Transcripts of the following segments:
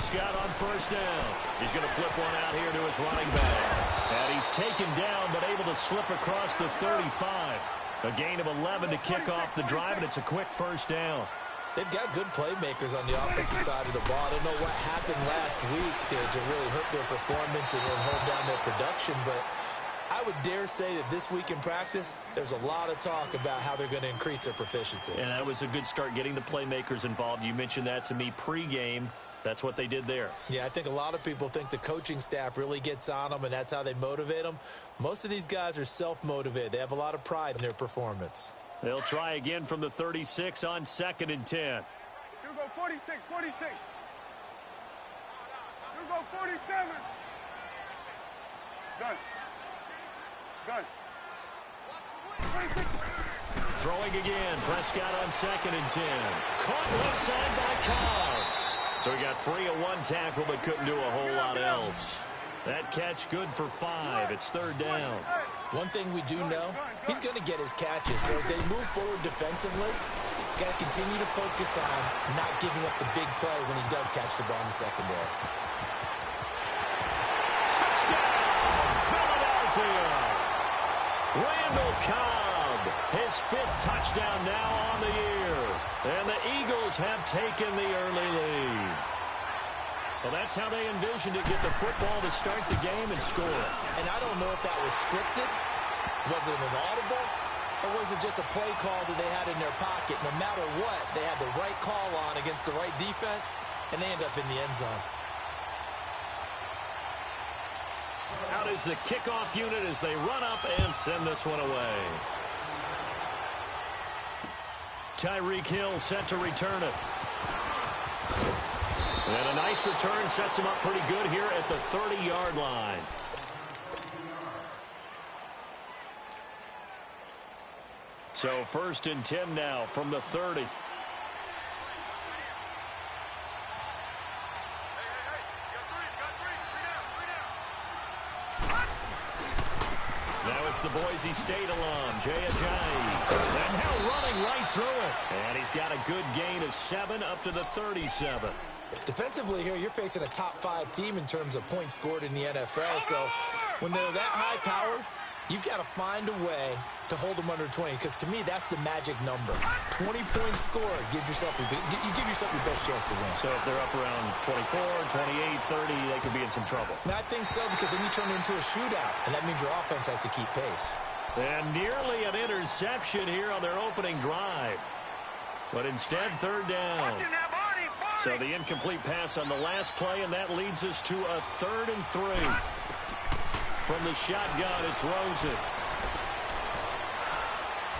Prescott on first down. He's going to flip one out here to his running back. And he's taken down but able to slip across the 35. A gain of 11 to kick off the drive, and it's a quick first down. They've got good playmakers on the offensive side of the ball. I don't know what happened last week to really hurt their performance and then hold down their production, but I would dare say that this week in practice, there's a lot of talk about how they're going to increase their proficiency. And that was a good start getting the playmakers involved. You mentioned that to me pregame. That's what they did there. Yeah, I think a lot of people think the coaching staff really gets on them, and that's how they motivate them. Most of these guys are self-motivated. They have a lot of pride in their performance. They'll try again from the 36 on 2nd and 10. Here we go, 46, 46. Here we go, 47. Done. Done. 26. Throwing again. Prescott on 2nd and 10. Caught left side by Cobb. So he got free of one tackle but couldn't do a whole lot else. That catch good for 5. It's 3rd down. One thing we do know, he's going to get his catches. So as they move forward defensively, got to continue to focus on not giving up the big play when he does catch the ball in the secondary. Touchdown, Philadelphia! Randall Cobb, his 5th touchdown now on the year. And the Eagles have taken the early lead. Well, that's how they envisioned it, get the football to start the game and score. And I don't know if that was scripted, was it an audible, or was it just a play call that they had in their pocket? No matter what, they had the right call on against the right defense, and they end up in the end zone. Out is the kickoff unit as they run up and send this one away. Tyreek Hill set to return it. And a nice return sets him up pretty good here at the 30-yard line. So 1st and 10 now from the 30. Now it's the Boise State alum, Jay Ajayi. And now running right through it. And he's got a good gain of 7 up to the 37. Defensively here, you're facing a top 5 team in terms of points scored in the NFL. So when they're that high-powered, you've got to find a way to hold them under 20. Because to me, that's the magic number. 20 points scored gives yourself you give yourself your best chance to win. So if they're up around 24, 28, 30, they could be in some trouble. And I think so, because then you turn it into a shootout, and that means your offense has to keep pace. And nearly an interception here on their opening drive. But instead, 3rd down. So the incomplete pass on the last play, and that leads us to a 3rd and 3. From the shotgun, it's Rosen.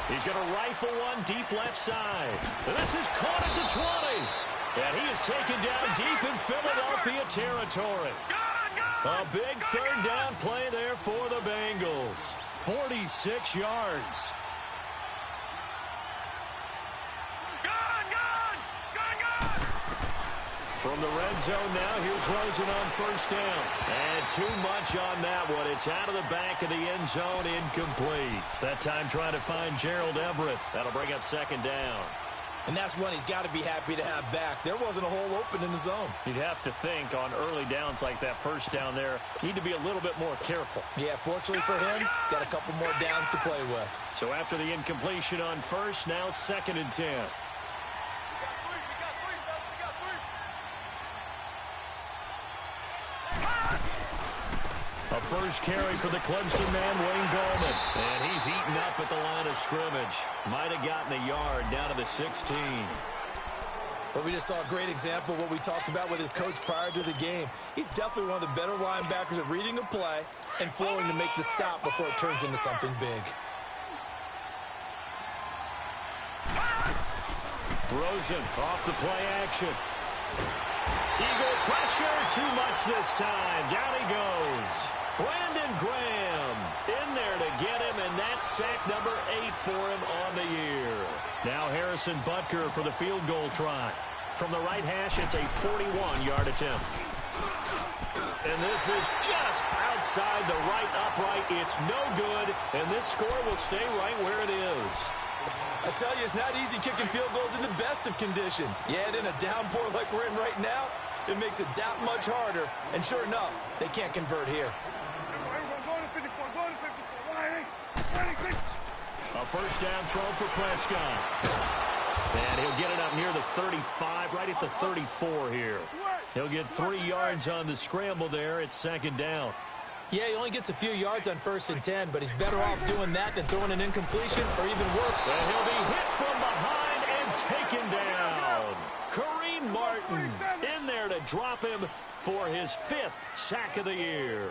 He's going to rifle one deep left side. This is caught at the 20. And he is taken down deep in Philadelphia territory. A big 3rd down play there for the Bengals. 46 yards. From the red zone now, here's Rosen on 1st down. And too much on that one. It's out of the back of the end zone, incomplete. That time trying to find Gerald Everett. That'll bring up 2nd down. And that's one he's got to be happy to have back. There wasn't a hole open in the zone. You'd have to think on early downs like that 1st down there, need to be a little bit more careful. Yeah, fortunately for him, got a couple more downs to play with. So after the incompletion on 1st, now 2nd and 10. A first carry for the Clemson man, Wayne Gallman. And he's eaten up at the line of scrimmage. Might have gotten a yard down to the 16. But we just saw a great example of what we talked about with his coach prior to the game. He's definitely one of the better linebackers at reading a play and flowing to make the stop before it turns into something big. Rosen off the play action. Eagle pressure, too much this time. Down he goes. Brandon Graham in there to get him, and that's sack number 8 for him on the year. Now Harrison Butker for the field goal try. From the right hash, it's a 41-yard attempt. And this is just outside the right upright. It's no good, and this score will stay right where it is. I tell you, it's not easy kicking field goals in the best of conditions. Yeah, and in a downpour like we're in right now, It makes it that much harder, and sure enough, they can't convert here. Go to 54, go to 54. Why? 26. A first down throw for Prescott. And he'll get it up near the 35, right at the 34 here. He'll get 3 yards on the scramble there. It's second down. Yeah, he only gets a few yards on 1st and 10, but he's better off doing that than throwing an incompletion or even worse. And he'll be hit from behind and taken down. Kareem Martin in there to drop him for his 5th sack of the year.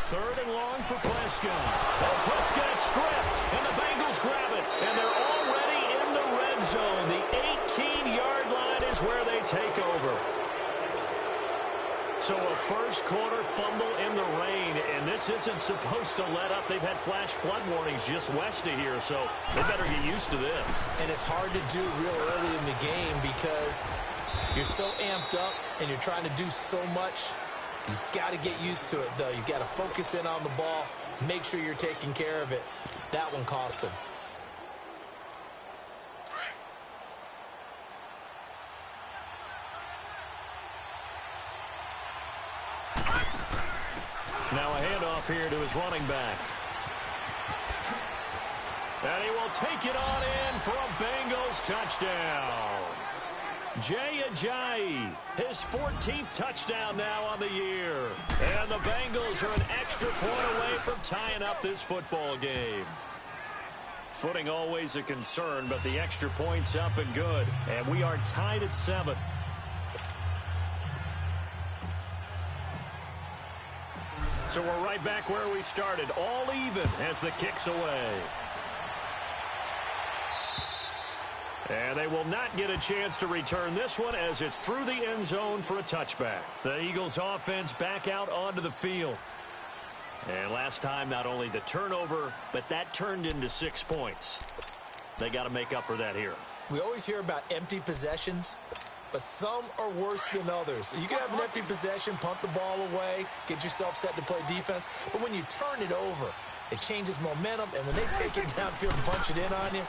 Third and long for Prescott. Oh, Prescott stripped, and the Bengals grab it. And they're already in the red zone. The 18-yard line is where they take over. So a first-quarter fumble in the rain, and this isn't supposed to let up. They've had flash flood warnings just west of here, so they better get used to this. And it's hard to do real early in the game because you're so amped up and you're trying to do so much. You've got to get used to it, though. You've got to focus in on the ball, make sure you're taking care of it. That one cost him. Now a handoff here to his running back. And he will take it on in for a Bengals touchdown. Jay Ajayi, his 14th touchdown now on the year. And the Bengals are an extra point away from tying up this football game. Footing always a concern, but the extra point's up and good. And we are tied at 7. So we're right back where we started, all even as the kick's away. And they will not get a chance to return this one as it's through the end zone for a touchback. The Eagles offense back out onto the field. And last time, not only the turnover, but that turned into 6 points. They got to make up for that here. We always hear about empty possessions, but some are worse than others. You can have an empty possession, punt the ball away, get yourself set to play defense, but when you turn it over, it changes momentum, and when they take it downfield and punch it in on you,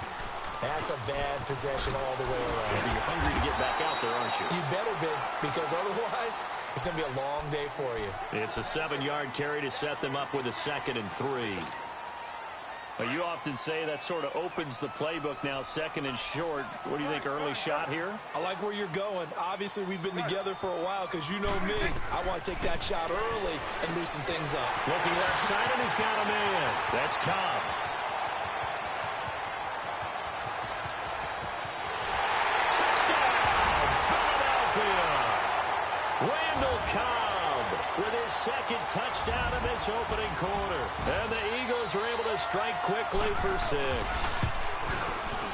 that's a bad possession all the way around. You're hungry to get back out there, aren't you? You better be, because otherwise it's going to be a long day for you. It's a 7-yard carry to set them up with a 2nd and 3. But you often say that sort of opens the playbook now, 2nd and short. What do you think, early shot here? I like where you're going. Obviously, we've been together for a while because you know me. I want to take that shot early and loosen things up. Looking left side, and he's got a man. That's Cobb. Randall Cobb with his 2nd touchdown of this opening quarter. And the Eagles are able to strike quickly for 6.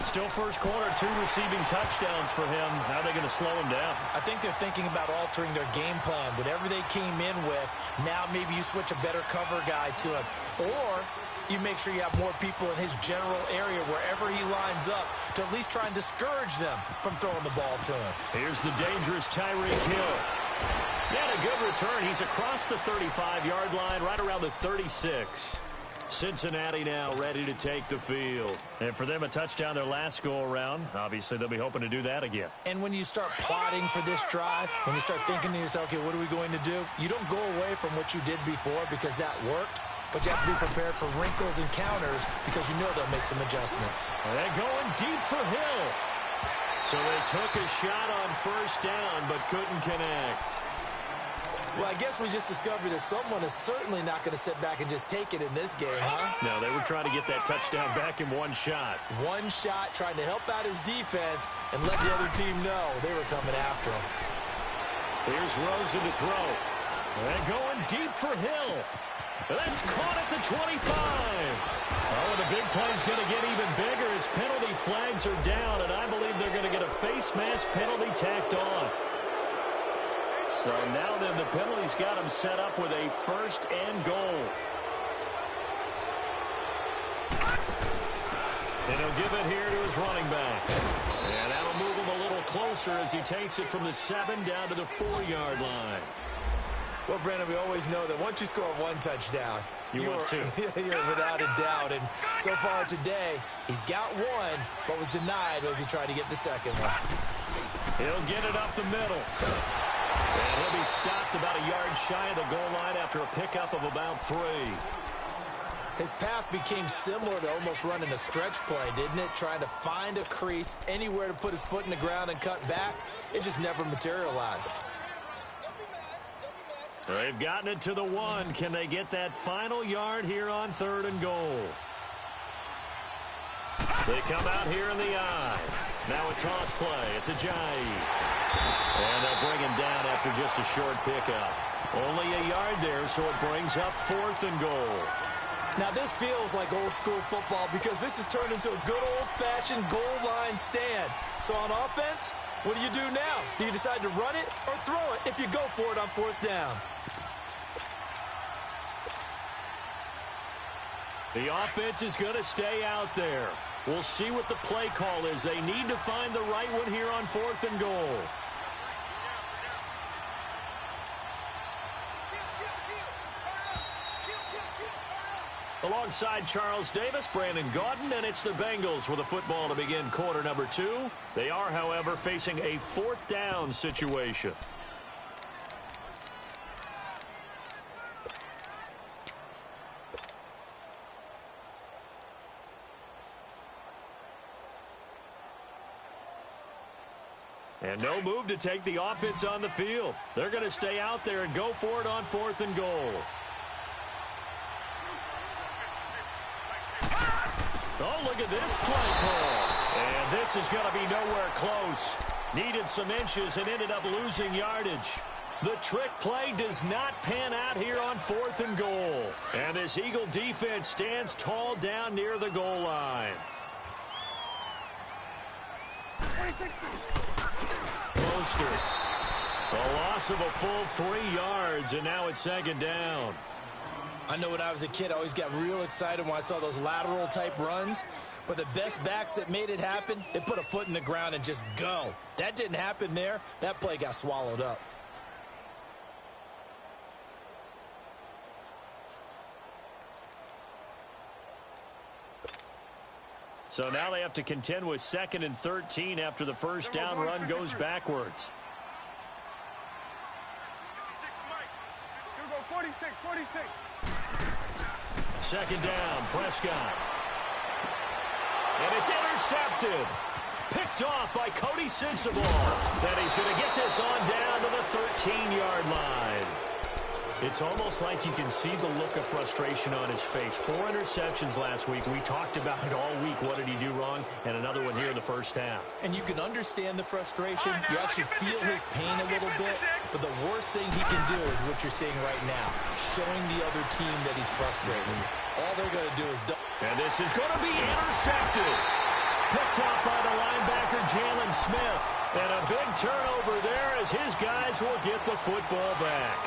Still first quarter, 2 receiving touchdowns for him. How are they going to slow him down? I think they're thinking about altering their game plan. Whatever they came in with, now maybe you switch a better cover guy to him. Or you make sure you have more people in his general area wherever he lines up to at least try and discourage them from throwing the ball to him. Here's the dangerous Tyreek Hill. And a good return. He's across the 35-yard line, right around the 36. Cincinnati now ready to take the field. And for them, a touchdown their last go-around. Obviously, they'll be hoping to do that again. And when you start plotting for this drive, when you start thinking to yourself, okay, what are we going to do? You don't go away from what you did before because that worked. But you have to be prepared for wrinkles and counters because you know they'll make some adjustments. And going deep for Hill. So they took a shot on first down but couldn't connect. Well, I guess we just discovered that someone is certainly not going to sit back and just take it in this game, huh? No, they were trying to get that touchdown back in one shot. One shot, trying to help out his defense and let the other team know they were coming after him. Here's Rosen to throw. And going deep for Hill. That's caught at the 25. Oh, and the big play's going to get even bigger as penalty flags are down, and I believe they're going to get a face mask penalty tacked on. So now then the penalty's got him set up with a 1st and goal. And he'll give it here to his running back. And that'll move him a little closer as he takes it from the 7 down to the 4-yard line. Well, Brandon, we always know that once you score one touchdown, You want two. You're without a doubt. And so far today, he's got one, but was denied as he tried to get the second one. He'll get it up the middle. And he'll be stopped about a yard shy of the goal line after a pickup of about 3. His path became similar to almost running a stretch play, didn't it? Trying to find a crease, anywhere to put his foot in the ground and cut back. It just never materialized. They've gotten it to the 1. Can they get that final yard here on 3rd and goal? They come out here in the I. Now a toss play. It's Ajayi. And they'll bring him down after just a short pickup. Only a yard there, so it brings up 4th and goal. Now this feels like old school football because this has turned into a good old-fashioned goal line stand. So on offense, what do you do now? Do you decide to run it or throw it if you go for it on 4th down? The offense is going to stay out there. We'll see what the play call is. They need to find the right one here on 4th and goal. Alongside Charles Davis, Brandon Gaudin, and it's the Bengals with a football to begin quarter number 2. They are, however, facing a 4th down situation. And no move to take the offense on the field. They're going to stay out there and go for it on 4th and goal. Oh, look at this play call. And this is going to be nowhere close. Needed some inches and ended up losing yardage. The trick play does not pan out here on 4th and goal. And this Eagle defense stands tall down near the goal line. Closer. A loss of a full 3 yards, and now it's 2nd down. I know when I was a kid, I always got real excited when I saw those lateral-type runs. But the best backs that made it happen, they put a foot in the ground and just go. That didn't happen there. That play got swallowed up. So now they have to contend with 2nd and 13 after the first down run goes backwards. 46, 46. 2nd down, Prescott. And it's intercepted. Picked off by Cody Sensabaugh. And he's going to get this on down to the 13-yard line. It's almost like you can see the look of frustration on his face. 4 interceptions last week. We talked about it all week. What did he do wrong? And another one here in the first half. And you can understand the frustration. You actually feel his pain a little bit. But the worst thing he can do is what you're seeing right now, showing the other team that he's frustrated. All they're going to do is... And this is going to be intercepted. Picked off by the linebacker, Jalen Smith. And a big turnover there as his guys will get the football back.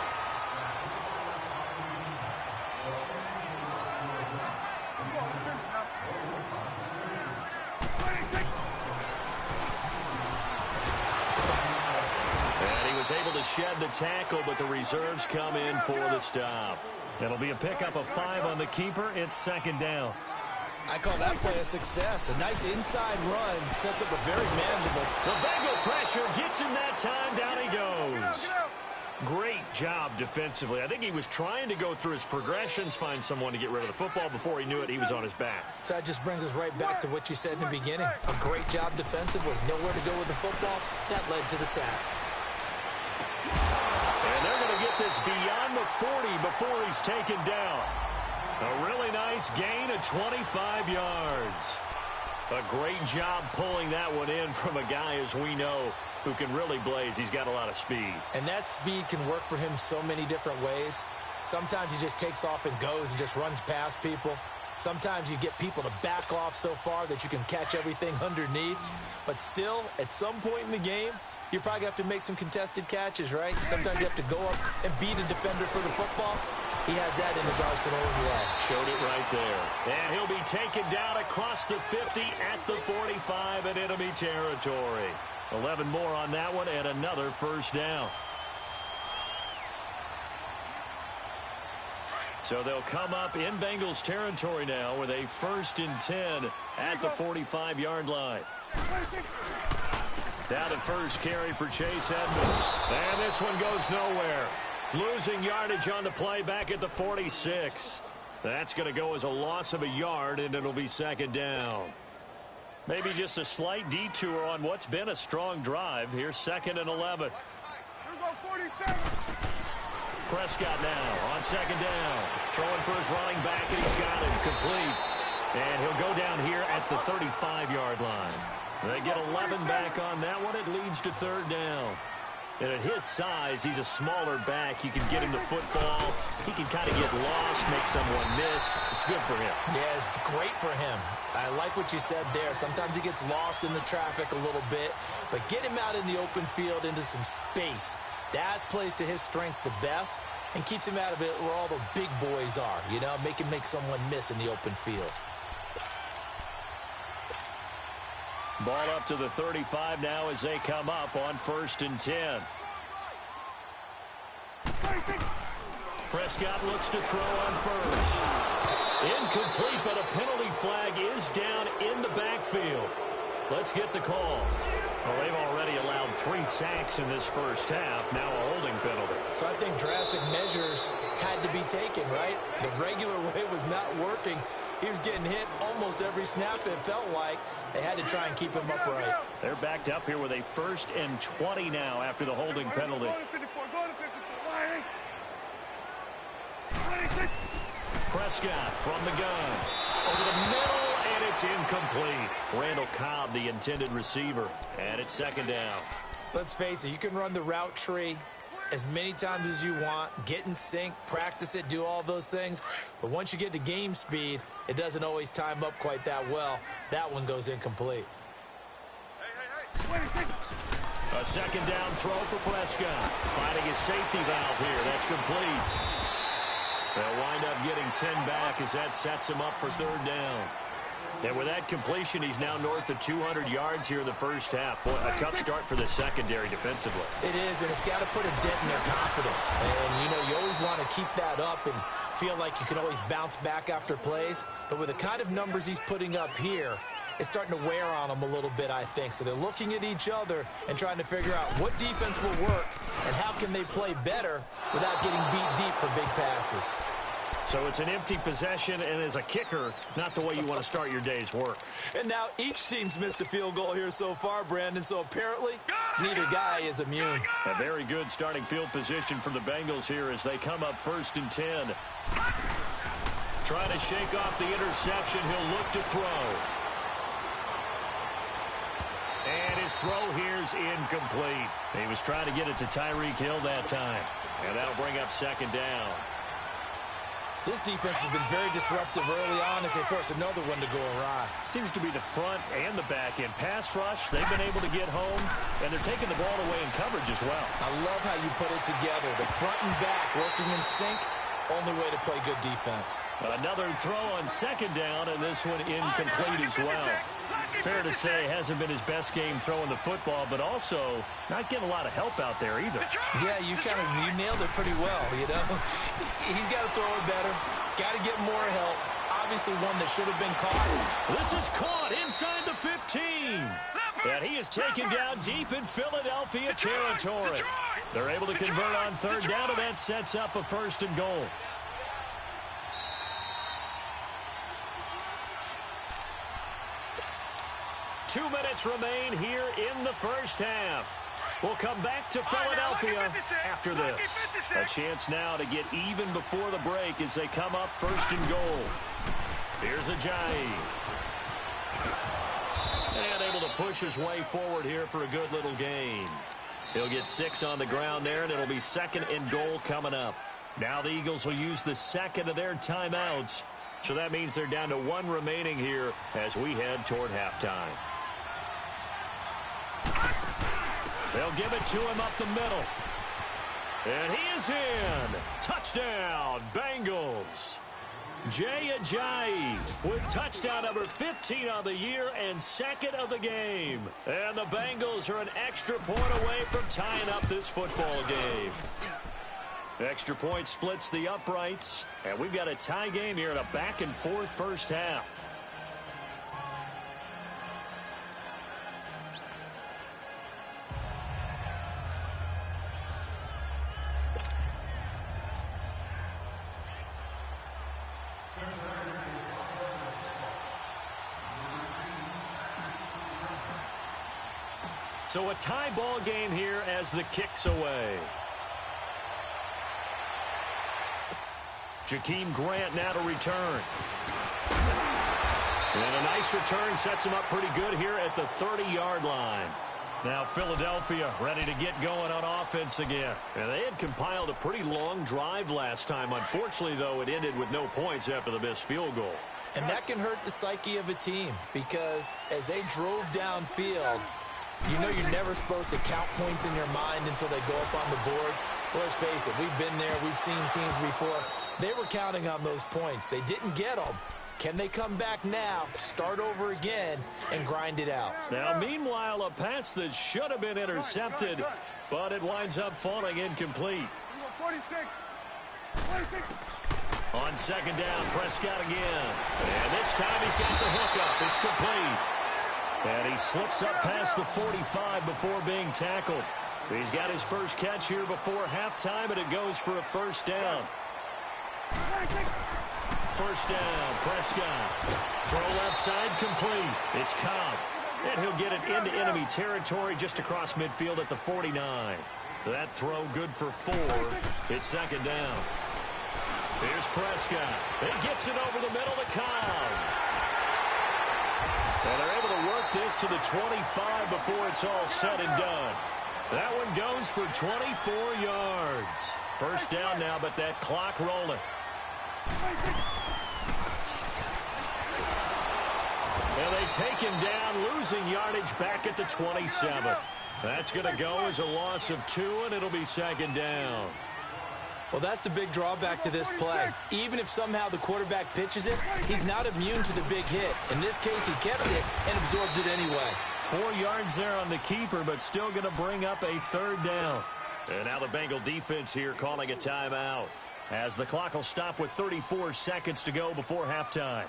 Able to shed the tackle, but the reserves come in for the stop. It'll be a pickup of 5 on the keeper. It's 2nd down. I call that play a success. A nice inside run sets up a very manageable... The Bengal pressure gets him that time. Down he goes. Great job defensively. I think he was trying to go through his progressions, find someone to get rid of the football. Before he knew it, he was on his back. So that just brings us right back to what you said in the beginning. A great job defensively. Nowhere to go with the football. That led to the sack. And they're going to get this beyond the 40 before he's taken down. A really nice gain of 25 yards. A great job pulling that one in from a guy, as we know, who can really blaze. He's got a lot of speed. And that speed can work for him so many different ways. Sometimes he just takes off and goes and just runs past people. Sometimes you get people to back off so far that you can catch everything underneath. But still, at some point in the game, you probably have to make some contested catches, right? Sometimes you have to go up and beat a defender for the football. He has that in his arsenal as well. Showed it right there. And he'll be taken down across the 50 at the 45 in enemy territory. 11 more on that one and another first down. So they'll come up in Bengals territory now with a 1st and 10 at the 45-yard line. Down to first carry for Chase Edmonds. And this one goes nowhere. Losing yardage on the play back at the 46. That's going to go as a loss of a yard, and it'll be 2nd down. Maybe just a slight detour on what's been a strong drive. Here's 2nd and 11. Prescott now on 2nd down. Throwing for his running back, and he's got it complete. And he'll go down here at the 35-yard line. They get 11 back on that one. It leads to 3rd down. And at his size, he's a smaller back. You can get him the football. He can kind of get lost, make someone miss. It's good for him. Yeah, it's great for him. I like what you said there. Sometimes he gets lost in the traffic a little bit. But get him out in the open field into some space. That plays to his strengths the best and keeps him out of it where all the big boys are. You know, make him make someone miss in the open field. Ball up to the 35 now as they come up on 1st and 10. Prescott looks to throw on first. Incomplete, but a penalty flag is down in the backfield. Let's get the call. Well, they've already allowed 3 sacks in this first half. Now a holding penalty. So I think drastic measures had to be taken, right? The regular way was not working. He was getting hit almost every snap, it felt like. They had to try and keep him upright. They're backed up here with a 1st and 20 now after the holding penalty. Prescott from the gun. Over the middle, and it's incomplete. Randall Cobb, the intended receiver. And it's 2nd down. Let's face it, you can run the route tree as many times as you want, get in sync, practice it, do all those things. But once you get to game speed, it doesn't always time up quite that well. That one goes incomplete. A 2nd down throw for Prescott. Finding his safety valve here. That's complete. They'll wind up getting 10 back as that sets him up for 3rd down. And with that completion, he's now north of 200 yards here in the first half. Boy, a tough start for the secondary defensively. It is, and it's got to put a dent in their confidence. And, you know, you always want to keep that up and feel like you can always bounce back after plays. But with the kind of numbers he's putting up here, it's starting to wear on them a little bit, I think. So they're looking at each other and trying to figure out what defense will work and how can they play better without getting beat deep for big passes. So it's an empty possession, and as a kicker, not the way you want to start your day's work. And now each team's missed a field goal here so far, Brandon, so apparently neither guy is immune. A very good starting field position for the Bengals here as they come up 1st and 10. Trying to shake off the interception. He'll look to throw. And his throw here's incomplete. He was trying to get it to Tyreek Hill that time. And that'll bring up 2nd down. This defense has been very disruptive early on as they force another one to go awry. Seems to be the front and the back end. Pass rush, they've been able to get home, and they're taking the ball away in coverage as well. I love how you put it together. The front and back working in sync, only way to play good defense. Another throw on 2nd down, and this one incomplete as well. Fair to say, hasn't been his best game throwing the football, but also not getting a lot of help out there either. Yeah, you nailed it pretty well, you know. He's got to throw it better, got to get more help. Obviously one that should have been caught. This is caught inside the 15. And he is taken down deep in Philadelphia territory. They're able to convert on 3rd down, and that sets up a 1st and goal. Two minutes remain here in the first half. We'll come back to Philadelphia after this. A chance now to get even before the break as they come up 1st and goal. Here's Ajayi. And able to push his way forward here for a good little gain. He'll get 6 on the ground there, and it'll be 2nd and goal coming up. Now the Eagles will use the 2nd of their timeouts. So that means they're down to 1 remaining here as we head toward halftime. They'll give it to him up the middle. And he is in. Touchdown, Bengals. Jay Ajayi with touchdown number 15 on the year and 2nd of the game. And the Bengals are an extra point away from tying up this football game. Extra point splits the uprights, and we've got a tie game here in a back-and-forth first half. So a tie ball game here as the kick's away. Jakeem Grant now to return. And a nice return sets him up pretty good here at the 30-yard line. Now Philadelphia ready to get going on offense again. And they had compiled a pretty long drive last time. Unfortunately, though, it ended with no points after the missed field goal. And that can hurt the psyche of a team because as they drove downfield, you know you're never supposed to count points in your mind until they go up on the board. Well, let's face it, we've been there. We've seen teams before. They were counting on those points. They didn't get them. Can they come back now, start over again, and grind it out? Now, meanwhile, a pass that should have been intercepted, but it winds up falling incomplete. 46. On second down, Prescott again. And this time he's got the hook up. It's complete. And he slips up past the 45 before being tackled. He's got his first catch here before halftime, and it goes for a first down. First down, Prescott. Throw left side complete. It's Cobb. And he'll get it into enemy territory just across midfield at the 49. That throw good for 4. It's second down. Here's Prescott. He gets it over the middle to Cobb. And they're able to work this to the 25 before it's all said and done. That one goes for 24 yards. First down now, but that clock rolling. And they take him down, losing yardage back at the 27. That's going to go as a loss of 2, and it'll be second down. Well, that's the big drawback to this play. Even if somehow the quarterback pitches it, he's not immune to the big hit. In this case, he kept it and absorbed it anyway. 4 yards there on the keeper, but still going to bring up a third down. And now the Bengal defense here calling a timeout, as the clock will stop with 34 seconds to go before halftime.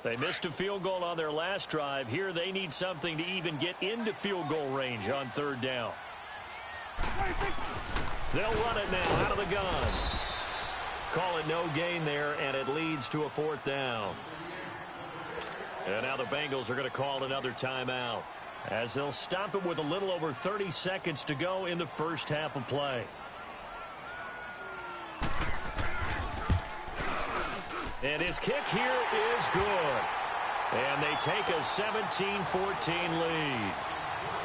They missed a field goal on their last drive. Here they need something to even get into field goal range on third down. They'll run it now out of the gun. Call it no gain there, and it leads to a fourth down. And now the Bengals are going to call another timeout, as they'll stop it with a little over 30 seconds to go in the first half of play. And his kick here is good. And they take a 17-14 lead.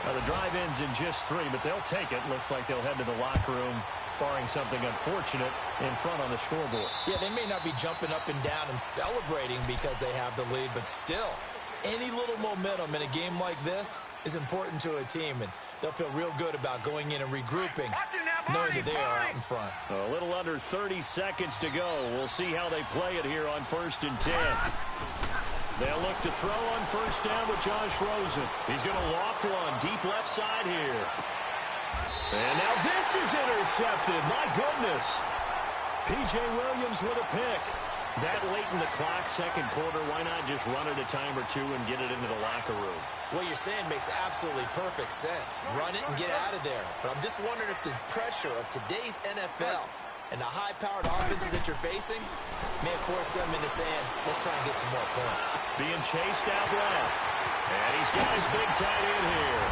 Now the drive ends in just 3, but they'll take it. Looks like they'll head to the locker room, barring something unfortunate, in front on the scoreboard. Yeah, they may not be jumping up and down and celebrating because they have the lead, but still, any little momentum in a game like this is important to a team, and they'll feel real good about going in and regrouping, knowing that they are out in front. A little under 30 seconds to go. We'll see how they play it here on 1st and 10. They'll look to throw on first down with Josh Rosen. He's going to loft one deep left side here. And now this is intercepted. My goodness. P.J. Williams with a pick. That late in the clock, second quarter, why not just run it a time or two and get it into the locker room? What you're saying makes absolutely perfect sense. Run it and get out of there. But I'm just wondering if the pressure of today's NFL and the high-powered offenses that you're facing may have forced them into saying, let's try and get some more points. Being chased out left. And he's got his big tight end here.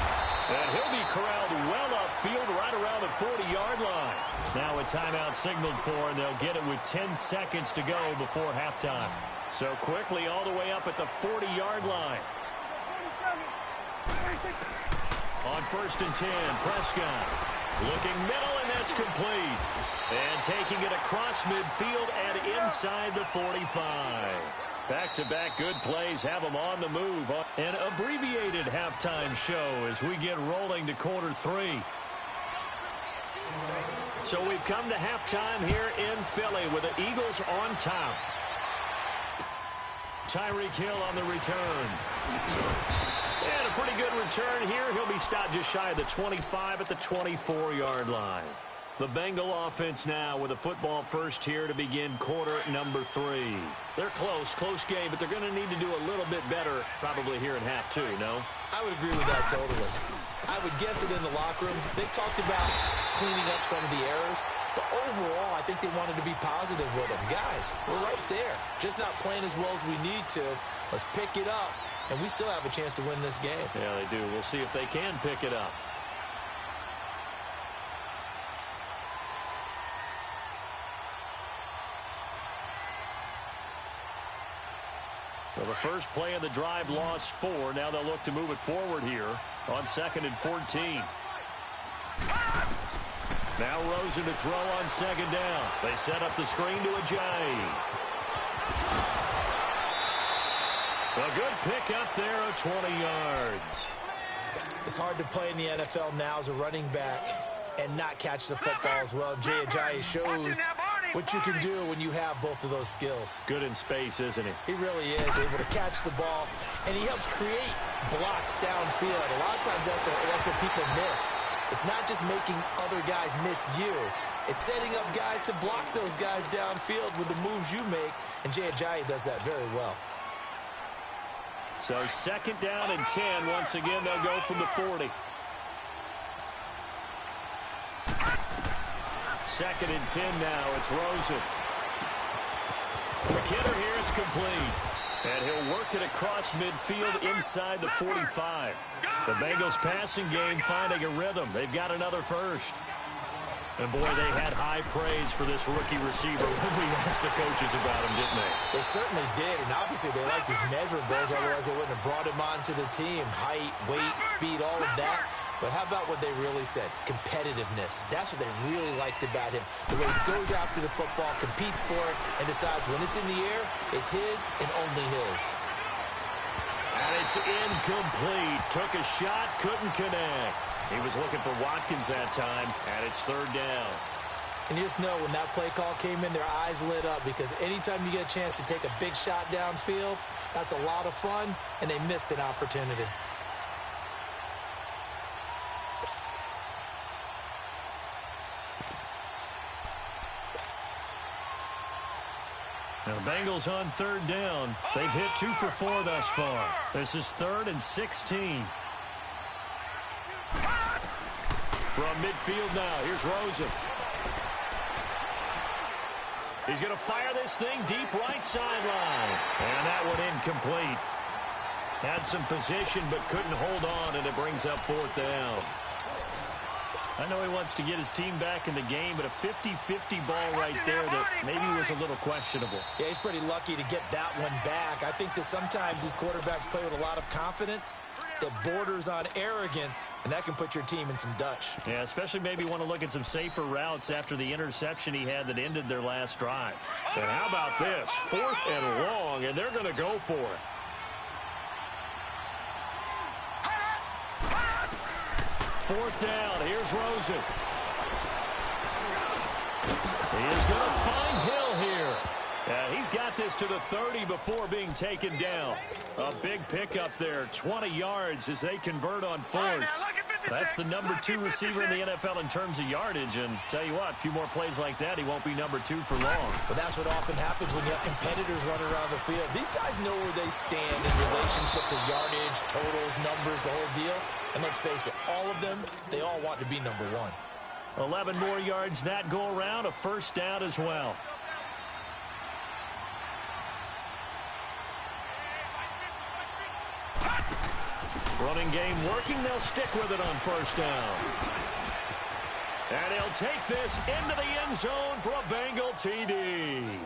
And he'll be corralled well upfield right around the 40-yard line. Now a timeout signaled for, and they'll get it with 10 seconds to go before halftime. So quickly all the way up at the 40-yard line. On 1st and 10, Prescott looking middle, and that's complete. And taking it across midfield and inside the 45. Back-to-back good plays have them on the move. An abbreviated halftime show as we get rolling to quarter 3. So we've come to halftime here in Philly with the Eagles on top. Tyreek Hill on the return. And a pretty good return here. He'll be stopped just shy of the 25 at the 24-yard line. The Bengal offense now with a football first here to begin quarter number 3. They're close game, but they're going to need to do a little bit better probably here in half 2, no? I would agree with that totally. I would guess it in the locker room. They talked about cleaning up some of the errors, but overall I think they wanted to be positive with them. Guys, we're right there. Just not playing as well as we need to. Let's pick it up, and we still have a chance to win this game. Yeah, they do. We'll see if they can pick it up. Well, the first play of the drive lost 4. Now they'll look to move it forward here on 2nd and 14. Now Rosen to throw on 2nd down. They set up the screen to Ajayi. A good pick up there of 20 yards. It's hard to play in the NFL now as a running back and not catch the football as well. Jay Ajayi shows what you can do when you have both of those skills. Good in space, isn't he? He really is able to catch the ball, and he helps create blocks downfield. A lot of times that's what people miss. It's not just making other guys miss you. It's setting up guys to block those guys downfield with the moves you make, and Jay Ajayi does that very well. So 2nd down and 10. Once again, they'll go from the 40. 2nd and 10 now. It's Rosen. McKinnon here. It's complete. And he'll work it across midfield inside the 45. The Bengals passing game finding a rhythm. They've got another first. And, boy, they had high praise for this rookie receiver when we asked the coaches about him, didn't they? They certainly did, and obviously they liked his measurables, otherwise they wouldn't have brought him onto the team. Height, weight, speed, all of that. But how about what they really said? Competitiveness. That's what they really liked about him. The way he goes after the football, competes for it, and decides when it's in the air, it's his and only his. And it's incomplete. Took a shot, couldn't connect. He was looking for Watkins that time, and it's 3rd down. And you just know when that play call came in, their eyes lit up, because anytime you get a chance to take a big shot downfield, that's a lot of fun, and they missed an opportunity. Now the Bengals on 3rd down. They've hit 2 for 4 thus far. This is 3rd and 16. From midfield now, here's Rosen. He's going to fire this thing deep right sideline. And that one incomplete. Had some position but couldn't hold on, and it brings up 4th down. I know he wants to get his team back in the game, but a 50-50 ball right there that maybe was a little questionable. Yeah, he's pretty lucky to get that one back. I think that sometimes these quarterbacks play with a lot of confidence that borders on arrogance, and that can put your team in some Dutch. Yeah, especially maybe want to look at some safer routes after the interception he had that ended their last drive. And how about this? 4th and long, and they're going to go for it. Fourth down. Here's Rosen. He is going to find Hill here. He's got this to the 30 before being taken down. A big pickup there. 20 yards as they convert on 4th. That's the number 2 receiver in the NFL in terms of yardage. And tell you what, a few more plays like that, he won't be number 2 for long. But that's what often happens when you have competitors running around the field. These guys know where they stand in relationship to yardage, totals, numbers, the whole deal. And let's face it, all of them, they all want to be number 1. 11 more yards that go around, a first down as well. Running game working, they'll stick with it on first down. And he'll take this into the end zone for a Bengal TD.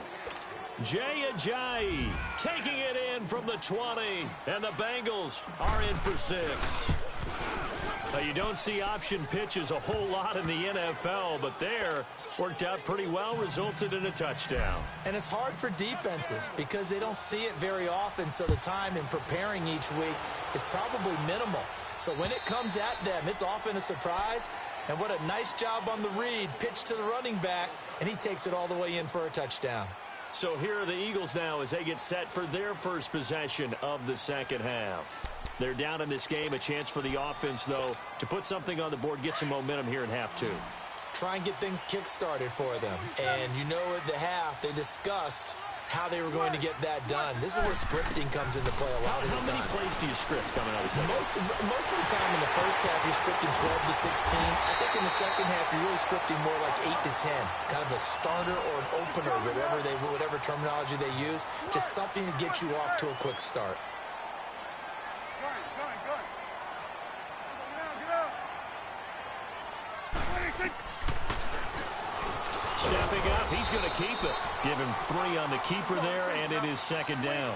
Jay Ajayi taking it in from the 20, and the Bengals are in for 6. You don't see option pitches a whole lot in the NFL, but there worked out pretty well, resulted in a touchdown. And it's hard for defenses because they don't see it very often, so the time in preparing each week is probably minimal. So when it comes at them, it's often a surprise. And what a nice job on the read, pitch to the running back, and he takes it all the way in for a touchdown. So here are the Eagles now as they get set for their first possession of the second half. They're down in this game. A chance for the offense, though, to put something on the board, get some momentum here in half two. Try and get things kick-started for them. And you know at the half, they discussed how they were going to get that done. This is where scripting comes into play a lot of the time. How many plays do you script coming out of the second? Most of the time in the first half, you're scripting 12 to 16. I think in the second half, you're really scripting more like 8 to 10. Kind of a starter or an opener, whatever terminology they use. Just something to get you off to a quick start. Stepping up, he's going to keep it. Give him 3 on the keeper there, and it is second down.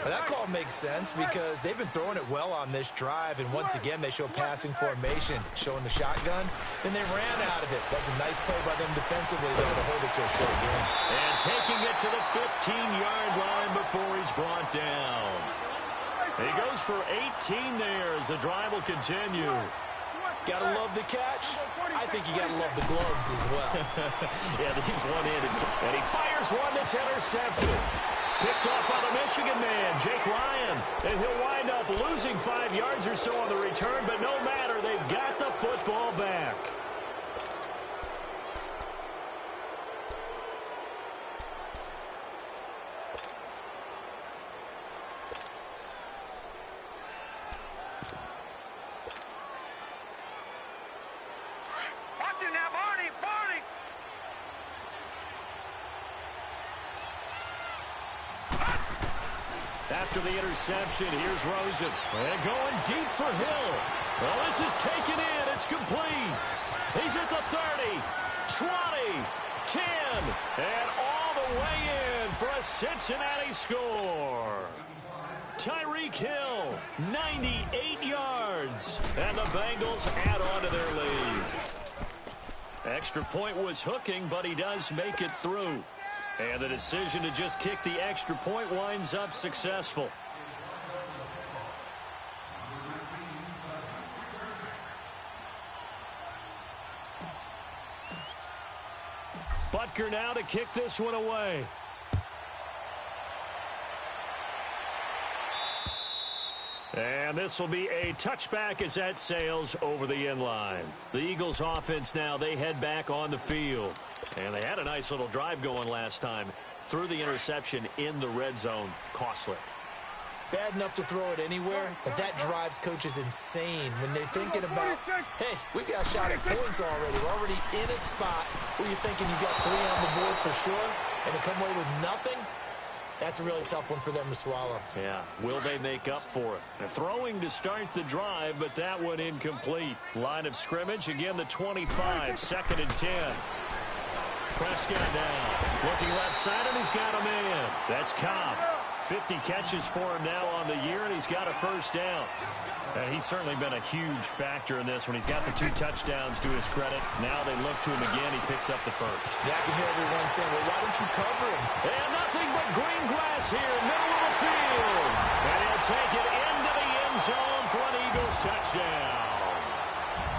Well, that call makes sense because they've been throwing it well on this drive, and once again, they show passing formation, showing the shotgun. Then they ran out of it. That's a nice play by them defensively, though, to hold it to a short game. And taking it to the 15-yard line before he's brought down. He goes for 18 there as the drive will continue. Gotta love the catch. I think you gotta love the gloves as well. Yeah, he's one-handed. And he fires one that's intercepted. Picked off by the Michigan man, Jake Ryan. And he'll wind up losing 5 yards or so on the return, but no matter, they've got the football back. After the interception, here's Rosen. And going deep for Hill. Well, this is taken in. It's complete. He's at the 30, 20, 10, and all the way in for a Cincinnati score. Tyreek Hill, 98 yards. And the Bengals add on to their lead. Extra point was hooking, but he does make it through. And the decision to just kick the extra point winds up successful. Butker now to kick this one away. And this will be a touchback as that sails over the end line. The Eagles offense now, they head back on the field. And they had a nice little drive going last time. Threw the interception in the red zone. Costly. Bad enough to throw it anywhere, but that drives coaches insane when they're thinking about, hey, we got a shot at points already. We're already in a spot where you're thinking you got 3 on the board for sure, and to come away with nothing, that's a really tough one for them to swallow. Yeah, will they make up for it? They're throwing to start the drive, but that one incomplete. Line of scrimmage, again the 25, 2nd and 10. Prescott now, looking left side, and he's got a man. That's Cobb. 50 catches for him now on the year, and he's got a first down. And he's certainly been a huge factor in this when he's got the 2 touchdowns to his credit. Now they look to him again. He picks up the first. Yeah, I can hear everyone saying, well, why don't you cover him? And nothing but green grass here, middle of the field. And he'll take it into the end zone for an Eagles touchdown.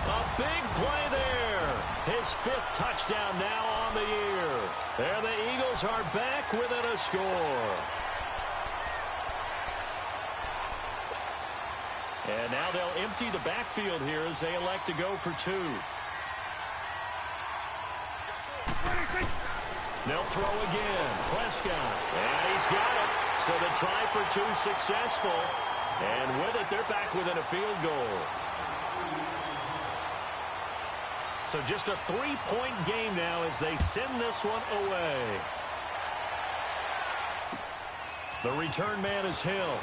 A big play there. His 5th touchdown now on the year. And the Eagles are back within a score. And now they'll empty the backfield here as they elect to go for 2. They'll throw again. Prescott. And he's got it. So the try for 2 successful. And with it, they're back within a field goal. So just a 3-point game now as they send this one away. The return man is Hill.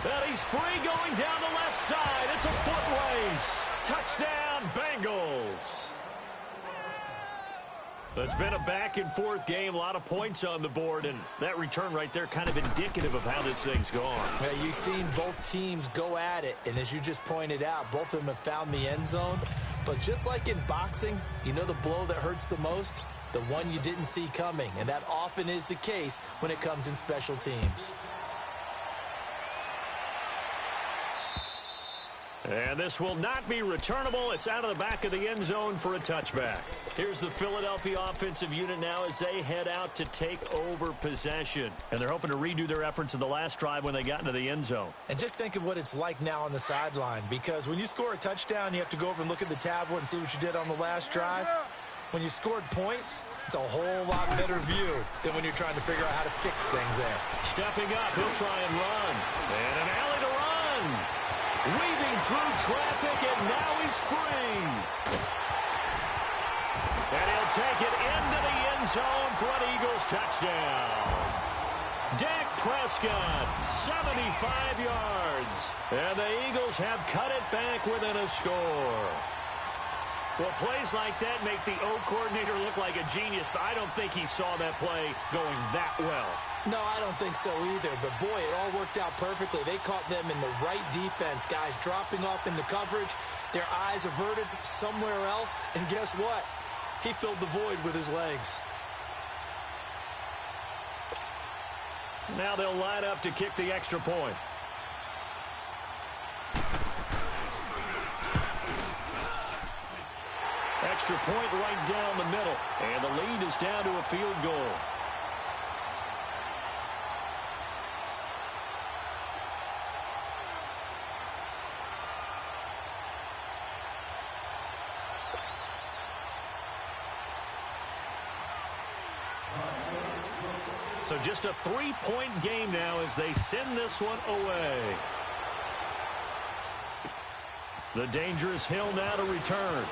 And he's free going down the left side. It's a foot race. Touchdown, Bengals. It's been a back-and-forth game, a lot of points on the board, and that return right there kind of indicative of how this thing's gone. Yeah, you've seen both teams go at it, and as you just pointed out, both of them have found the end zone. But just like in boxing, you know the blow that hurts the most? The one you didn't see coming, and that often is the case when it comes in special teams. And this will not be returnable. It's out of the back of the end zone for a touchback. Here's the Philadelphia offensive unit now as they head out to take over possession. And they're hoping to redo their efforts in the last drive when they got into the end zone. And just think of what it's like now on the sideline, because when you score a touchdown, you have to go over and look at the tablet and see what you did on the last drive. When you scored points, it's a whole lot better view than when you're trying to figure out how to fix things there. Stepping up, he'll try and run. And an alley to run. Weaving through traffic, and now he's free. And he'll take it into the end zone for an Eagles touchdown. Dak Prescott, 75 yards. And the Eagles have cut it back within a score. Well, plays like that make the O coordinator look like a genius, but I don't think he saw that play going that well. No, I don't think so either. But, boy, it all worked out perfectly. They caught them in the right defense. Guys dropping off into coverage, their eyes averted somewhere else. And guess what? He filled the void with his legs. Now they'll line up to kick the extra point. Extra point right down the middle. And the lead is down to a field goal. So just a 3-point game now as they send this one away. The dangerous Hill now to return.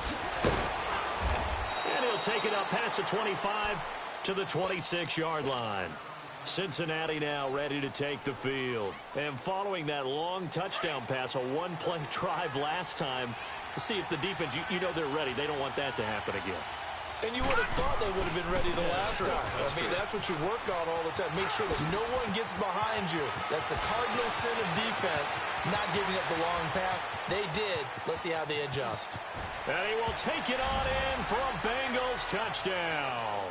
And he'll take it up past the 25 to the 26-yard line. Cincinnati now ready to take the field. And following that long touchdown pass, a one-play drive last time, see if the defense, you know they're ready. They don't want that to happen again. And you would have thought they would have been ready the last time. That's what you work on all the time. Make sure that no one gets behind you. That's the cardinal sin of defense, not giving up the long pass. They did. Let's see how they adjust. And he will take it on in for a Bengals touchdown.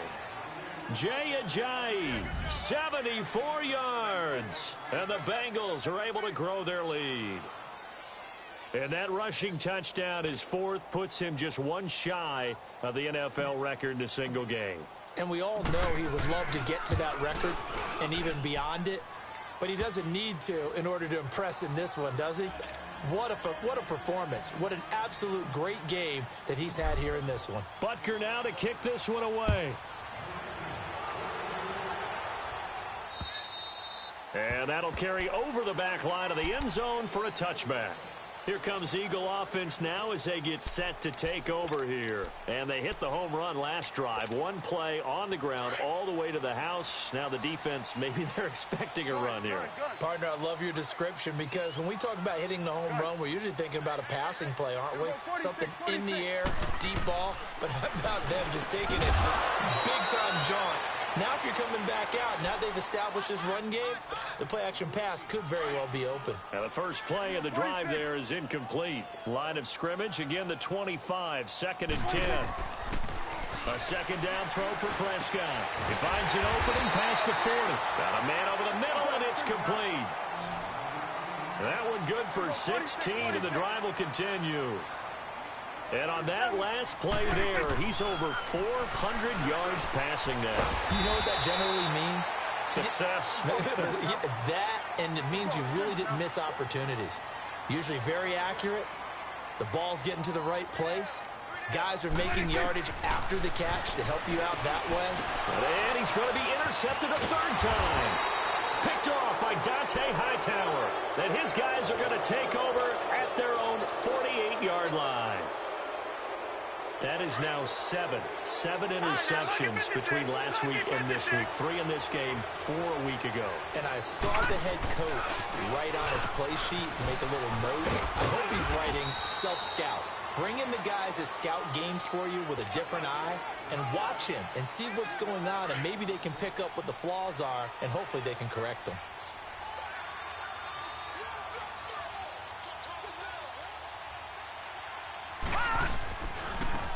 Jay Ajayi, 74 yards. And the Bengals are able to grow their lead. And that rushing touchdown, his fourth, puts him just one shy of the NFL record in a single game. And we all know he would love to get to that record and even beyond it. But he doesn't need to in order to impress in this one, does he? What a performance. What an absolute great game that he's had here in this one. Butker now to kick this one away. And that'll carry over the back line of the end zone for a touchback. Here comes Eagle offense now as they get set to take over here. And they hit the home run last drive. One play on the ground all the way to the house. Now the defense, maybe they're expecting a run here. Partner, I love your description because when we talk about hitting the home run, we're usually thinking about a passing play, aren't we? Something in the air, deep ball. But how about them just taking it big-time jaunt? Now if you're coming back out, now they've established this run game, the play-action pass could very well be open. Now the first play of the drive there is incomplete. Line of scrimmage, again the 25, 2nd and 10. A second down throw for Prescott. He finds an opening past the 40. Got a man over the middle, and it's complete. That one good for 16, and the drive will continue. And on that last play there, he's over 400 yards passing now. You know what that generally means? Success. That, and it means you really didn't miss opportunities. Usually very accurate. The ball's getting to the right place. Guys are making yardage after the catch to help you out that way. And he's going to be intercepted a third time. Picked off by Dante Hightower. And his guys are going to take over at their own 48-yard line. That is now seven interceptions between last week and this week. 3 in this game, 4 a week ago. And I saw the head coach write on his play sheet, make a little note. I hope he's writing self-scout. Bring in the guys that scout games for you with a different eye and watch him and see what's going on, and maybe they can pick up what the flaws are, and hopefully they can correct them.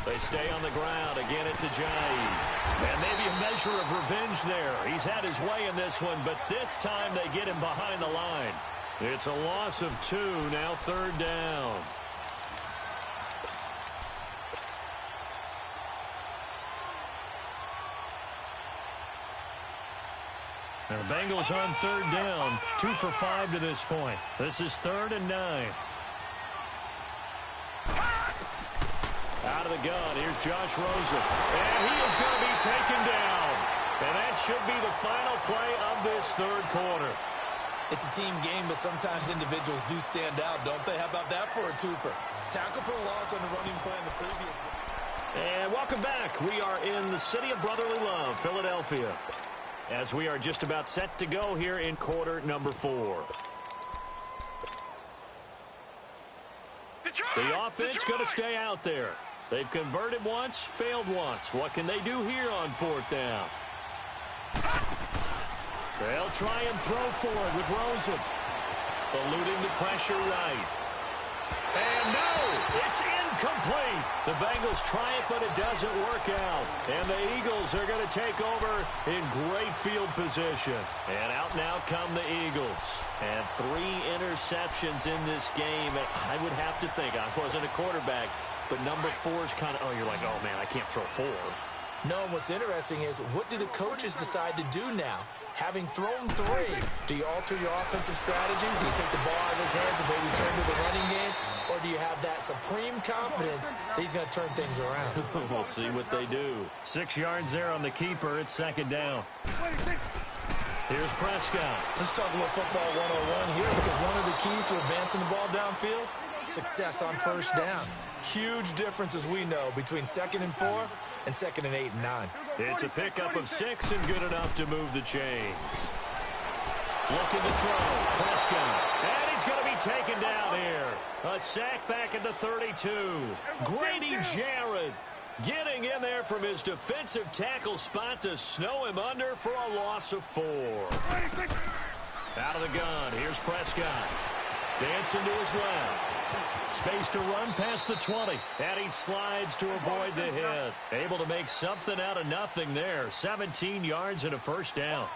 They stay on the ground. Again, it's Ajayi. And maybe a measure of revenge there. He's had his way in this one, but this time they get him behind the line. It's a loss of 2, now 3rd down. And the Bengals on 3rd down, 2 for 5 to this point. This is 3rd and 9. Out of the gun, here's Josh Rosen. And he is going to be taken down. And that should be the final play of this 3rd quarter. It's a team game, but sometimes individuals do stand out, don't they? How about that for a twofer? Tackle for a loss on the running play in the previous game. And welcome back. We are in the city of brotherly love, Philadelphia, as we are just about set to go here in quarter number 4. The offense going to stay out there. They've converted once, failed once. What can they do here on 4th down? They'll try and throw for it with Rosen. Eluding the pressure right. And no, it's incomplete. The Bengals try it, but it doesn't work out. And the Eagles are going to take over in great field position. And out now come the Eagles. And 3 interceptions in this game. I would have to think, I wasn't a quarterback, but number 4 is kind of, you're like, oh, man, I can't throw 4. No, what's interesting is, what do the coaches decide to do now? Having thrown 3, do you alter your offensive strategy? Do you take the ball out of his hands and maybe turn to the running game? Or do you have that supreme confidence that he's going to turn things around? We'll see what they do. 6 yards there on the keeper. It's 2nd down. Here's Prescott. Let's talk a little football 101 here, because one of the keys to advancing the ball downfield, success on 1st down. Huge difference, as we know, between 2nd and 4 and 2nd and 8 and 9. It's a pickup of 6 and good enough to move the chains. Looking to throw. Prescott. And he's going to be taken down here. A sack back at the 32. Grady Jarrett getting in there from his defensive tackle spot to snow him under for a loss of 4. Out of the gun. Here's Prescott. Dancing to his left. Space to run past the 20. And he slides to avoid the hit. Able to make something out of nothing there. 17 yards and a 1st down.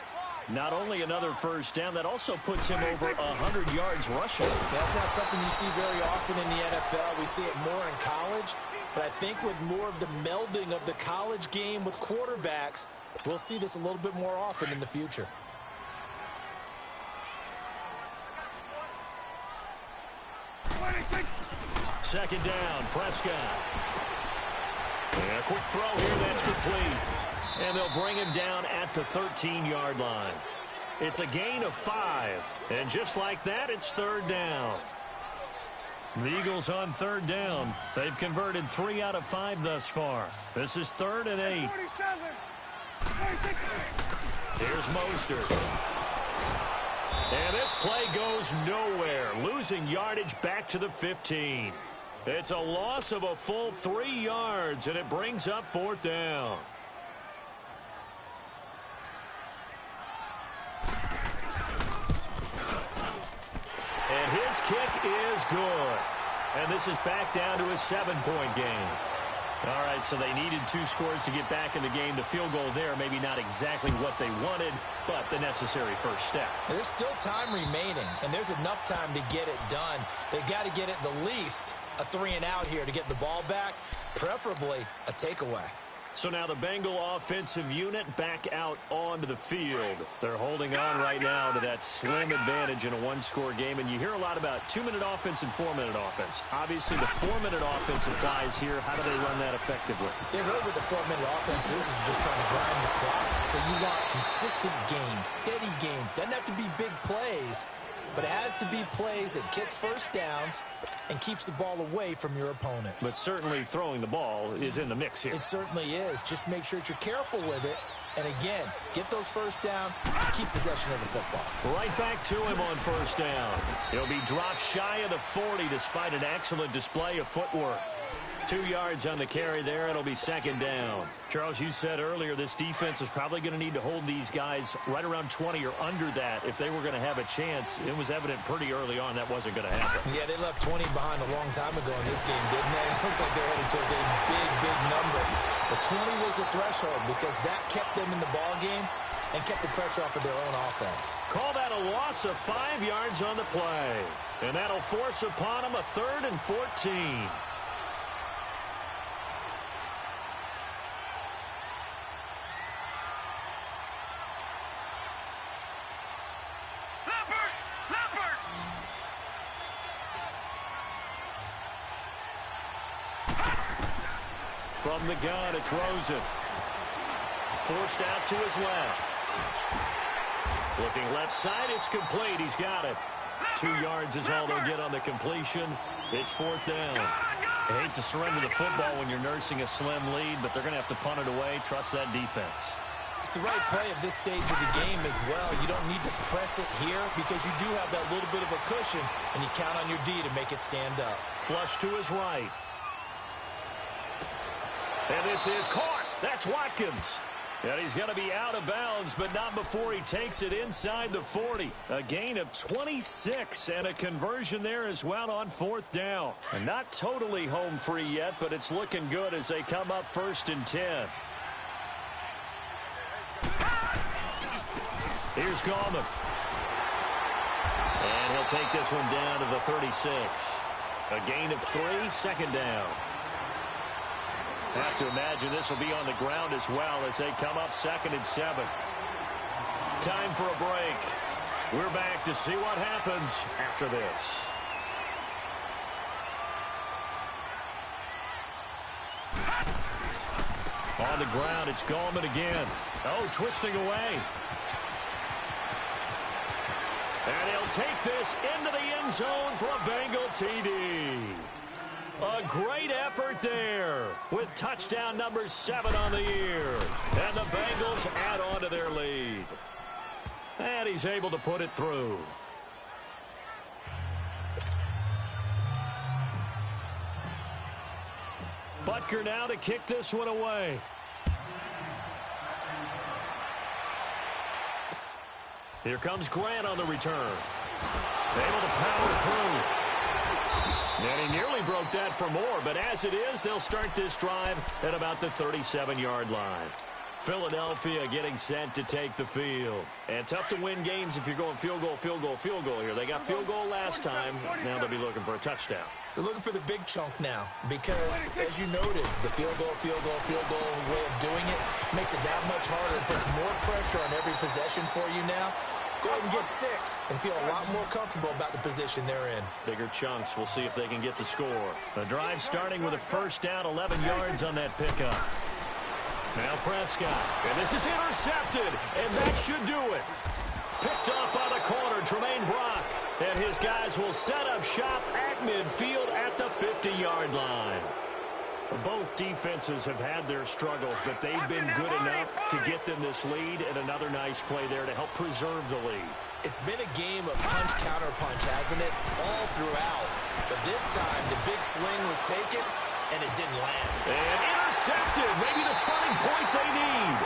Not only another 1st down, that also puts him over 100 yards rushing. That's not something you see very often in the NFL. We see it more in college. But I think with more of the melding of the college game with quarterbacks, we'll see this a little bit more often in the future. Second down, Prescott. And a quick throw here, that's complete. And they'll bring him down at the 13-yard line. It's a gain of 5. And just like that, it's 3rd down. The Eagles on 3rd down. They've converted 3 out of 5 thus far. This is 3rd and 8. Here's Mostert. And this play goes nowhere, losing yardage back to the 15. It's a loss of a full 3 yards, and it brings up 4th down. And his kick is good. And this is back down to a 7-point game. All right, so they needed 2 scores to get back in the game. The field goal there, maybe not exactly what they wanted, but the necessary first step. There's still time remaining, and there's enough time to get it done. They've got to get it the least a 3-and-out here to get the ball back, preferably a takeaway. So now the Bengal offensive unit back out onto the field. They're holding on right now to that slim advantage in a 1-score game. And you hear a lot about 2-minute offense and 4-minute offense. Obviously, the 4-minute offense applies here. How do they run that effectively? Yeah, really what the 4-minute offense is just trying to grind the clock. So you want consistent gains, steady gains. Doesn't have to be big plays, but it has to be plays that gets first downs and keeps the ball away from your opponent. But certainly throwing the ball is in the mix here. It certainly is. Just make sure that you're careful with it. And again, get those first downs, keep possession of the football. Right back to him on 1st down. He'll be dropped shy of the 40 despite an excellent display of footwork. 2 yards on the carry there. It'll be second down. Charles, you said earlier this defense is probably going to need to hold these guys right around 20 or under that if they were going to have a chance. It was evident pretty early on that wasn't going to happen. Yeah, they left 20 behind a long time ago in this game, didn't they? It looks like they're headed towards a big, big number. But 20 was the threshold because that kept them in the ball game and kept the pressure off of their own offense. Call that a loss of 5 yards on the play. And that'll force upon them a 3rd and 14. From the gun, it's Rosen. Forced out to his left. Looking left side, it's complete. He's got it. 2 yards is all they'll get on the completion. It's 4th down. I hate to surrender the football when you're nursing a slim lead, but they're going to have to punt it away. Trust that defense. It's the right play at this stage of the game as well. You don't need to press it here because you do have that little bit of a cushion, and you count on your D to make it stand up. Flush to his right. And this is caught. That's Watkins. And he's going to be out of bounds, but not before he takes it inside the 40. A gain of 26 and a conversion there as well on 4th down. And not totally home free yet, but it's looking good as they come up 1st and 10. Here's Gallman. And he'll take this one down to the 36. A gain of 3, 2nd down. I have to imagine this will be on the ground as well as they come up 2nd and 7. Time for a break. We're back to see what happens after this. On the ground, it's Gallman again. Oh, twisting away. And he'll take this into the end zone for a Bengal TD. A great effort there with touchdown number 7 on the year. And the Bengals add on to their lead. And he's able to put it through. Butker now to kick this one away. Here comes Grant on the return. Able to power through. And he nearly broke that for more, but as it is, they'll start this drive at about the 37-yard line. Philadelphia getting set to take the field. And tough to win games if you're going field goal, field goal, field goal here. They got field goal last time. Now they'll be looking for a touchdown. They're looking for the big chunk now because, as you noted, the field goal way of doing it makes it that much harder and puts more pressure on every possession for you now. Go ahead and get 6 and feel a lot more comfortable about the position they're in. Bigger chunks. We'll see if they can get the score. The drive starting with a 1st down, 11 yards on that pickup. Now Prescott. And this is intercepted, and that should do it. Picked up by the corner, Tremaine Brock. And his guys will set up shop at midfield at the 50-yard line. Both defenses have had their struggles, but they've been good enough to get them this lead, and another nice play there to help preserve the lead. It's been a game of punch-counter-punch, hasn't it? All throughout. But this time, the big swing was taken, and it didn't land. And intercepted. Maybe the turning point they need.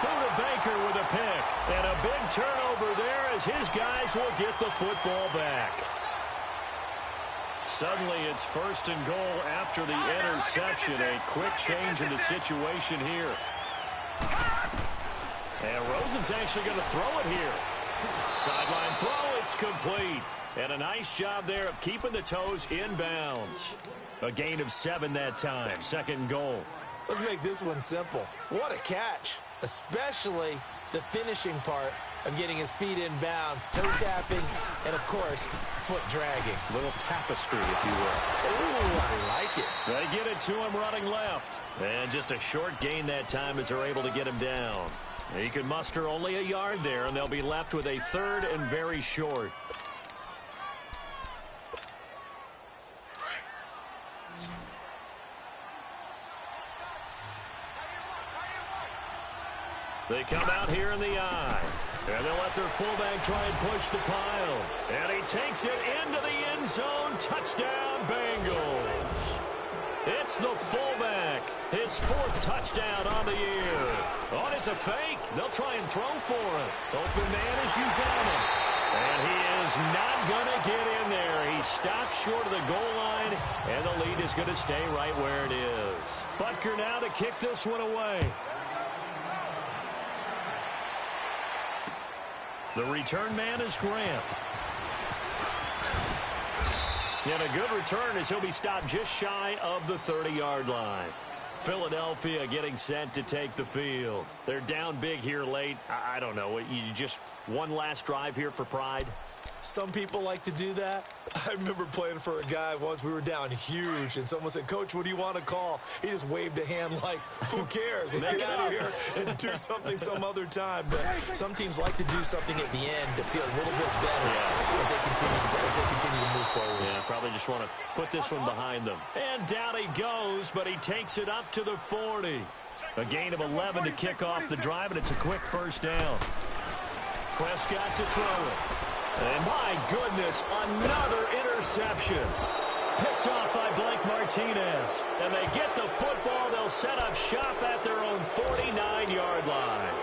Buda Baker with a pick. And a big turnover there as his guys will get the football back. Suddenly, it's 1st and goal after the interception. A quick change in the situation here. And Rosen's actually going to throw it here. Sideline throw, it's complete. And a nice job there of keeping the toes in bounds. A gain of 7 that time. 2nd and goal. Let's make this one simple. What a catch, especially the finishing part of getting his feet in bounds, toe tapping, and of course, foot dragging. A little tapestry, if you will. Oh, I like it. They get it to him running left. And just a short gain that time as they're able to get him down. He can muster only a yard there, and they'll be left with a 3rd and very short. They come out here in the eye. And they'll let their fullback try and push the pile. And he takes it into the end zone. Touchdown, Bengals. It's the fullback. His fourth touchdown on the year. Oh, it's a fake. They'll try and throw for it. Open man is Uzama. And he is not going to get in there. He stops short of the goal line, and the lead is going to stay right where it is. Butker now to kick this one away. The return man is Graham. And a good return as he'll be stopped just shy of the 30-yard line. Philadelphia getting set to take the field. They're down big here late. I don't know. You just one last drive here for pride? Some people like to do that. I remember playing for a guy once. We were down huge, and someone said, "Coach, what do you want to call?" He just waved a hand like, who cares? Let's get out of here and do something some other time. But some teams like to do something at the end to feel a little bit better as they continue to move forward. Yeah, probably just want to put this one behind them. And down he goes, but he takes it up to the 40. A gain of 11 to kick off the drive, and it's a quick first down. Prescott to throw it. And my goodness, another interception. Picked off by Blake Martinez. And they get the football. They'll set up shop at their own 49-yard line.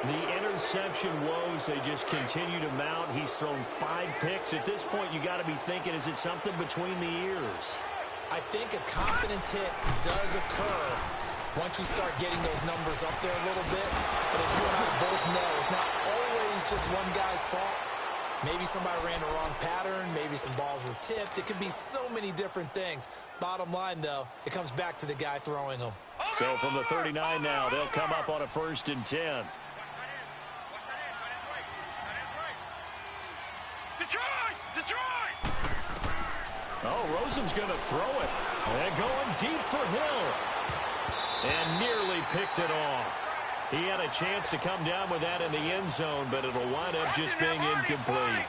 The interception woes, they just continue to mount. He's thrown 5 picks. At this point, you got to be thinking, is it something between the ears? I think a confidence hit does occur once you start getting those numbers up there a little bit. But as you and I both know, it's not always just one guy's fault. Maybe somebody ran the wrong pattern. Maybe some balls were tipped. It could be so many different things. Bottom line, though, it comes back to the guy throwing them. So from the 39 now, they'll come up on a 1st and 10. Detroit! Oh, Rosen's going to throw it. And going deep for Hill. And nearly picked it off. He had a chance to come down with that in the end zone, but it'll wind up just being incomplete.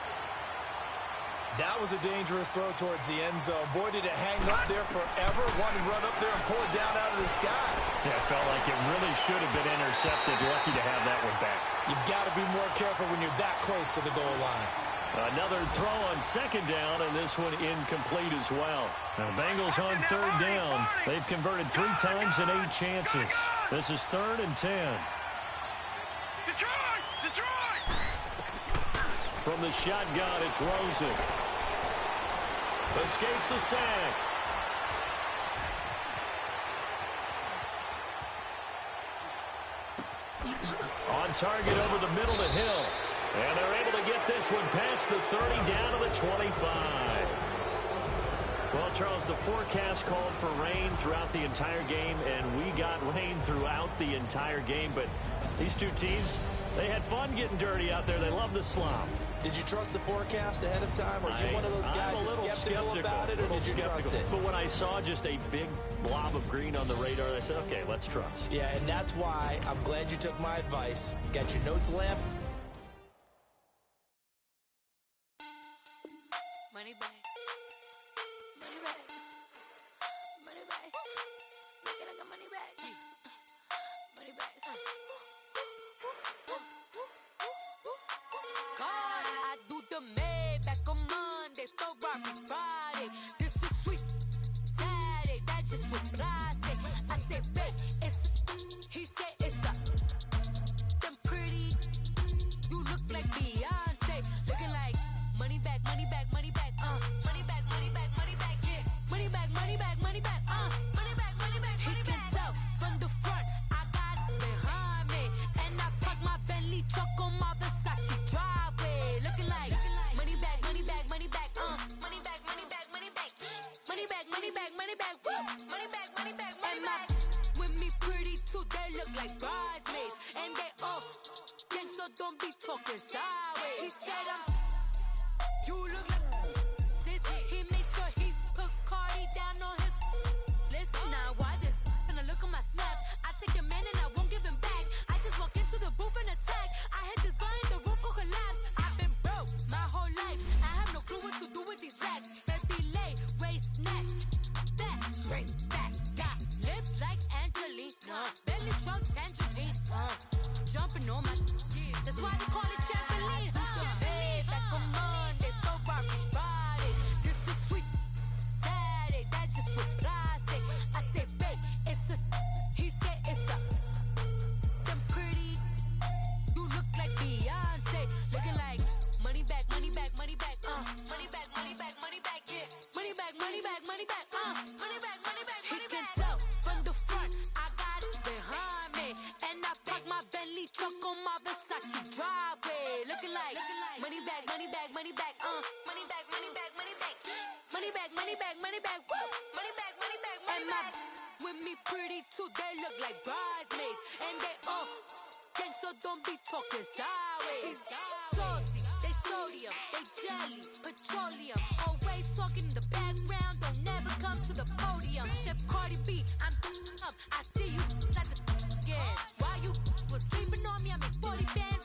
That was a dangerous throw towards the end zone. Boy, did it hang up there forever. Wanted to run up there and pull it down out of the sky. Yeah, it felt like it really should have been intercepted. Lucky to have that one back. You've got to be more careful when you're that close to the goal line. Another throw on 2nd down, and this one incomplete as well. Now, Bengals on 3rd down. They've converted 3 times in 8 chances. This is 3rd and 10. Detroit! From the shotgun, it's Rosen. Escapes the sack. On target over the middle to Hill. And they're able to get this one past the 30 down to the 25. Well, Charles, the forecast called for rain throughout the entire game, and we got rain throughout the entire game. But these two teams, they had fun getting dirty out there. They love the slop. Did you trust the forecast ahead of time? Or are you one of those guys that's skeptical about it, or did you trust it? But when I saw just a big blob of green on the radar, I said, okay, let's trust. Yeah, and that's why I'm glad you took my advice. Got your notes lamp? Money back. Money back. Money back. Make it like a money back. Money back. God, I do the Maybach on Monday, Ferrari Friday. This is sweet Saturday. That's just what I say. I say, babe, it's. He said it's a. Them pretty. You look like Beyonce. Looking like money back, money back, money back. Money back, money back, money back, yeah. Money back, money back, money back, money back, money back, money back. He can tell from the front, I got it behind me. And I park my Bentley truck on my Versace driveway. Looking like money back, money back, money back, money back, money back, money back. Money back, money back, money back, woo. Money back, money back, money back. With me pretty too, they look like bridesmaids. And they all gang, so don't be talking sideways. He said you look like this. He makes sure he put Cardi down on his list. Now why this? When I look at my snaps, I take your man and I won't give him back. I just walk into the booth and attack. I hit this guy in the roof will collapse. I've been broke my whole life. I have no clue what to do with these racks. Baby lay, waist snatch, back, straight back. Got lips like Angelina, belly truck tangerine. Jumping on my, that's why they call it trampoline. Back on Monday, Ferrari Friday. This is sweet Saturday. That's just what I pretty too, they look like bridesmaids. And they all gang, so don't be talking sideways. Salty, they sodium, they jelly, petroleum. Always talking in the background, don't never come to the podium. Chef Cardi B, I'm up, I see you like the again. While you was sleeping on me, I made 40 bands.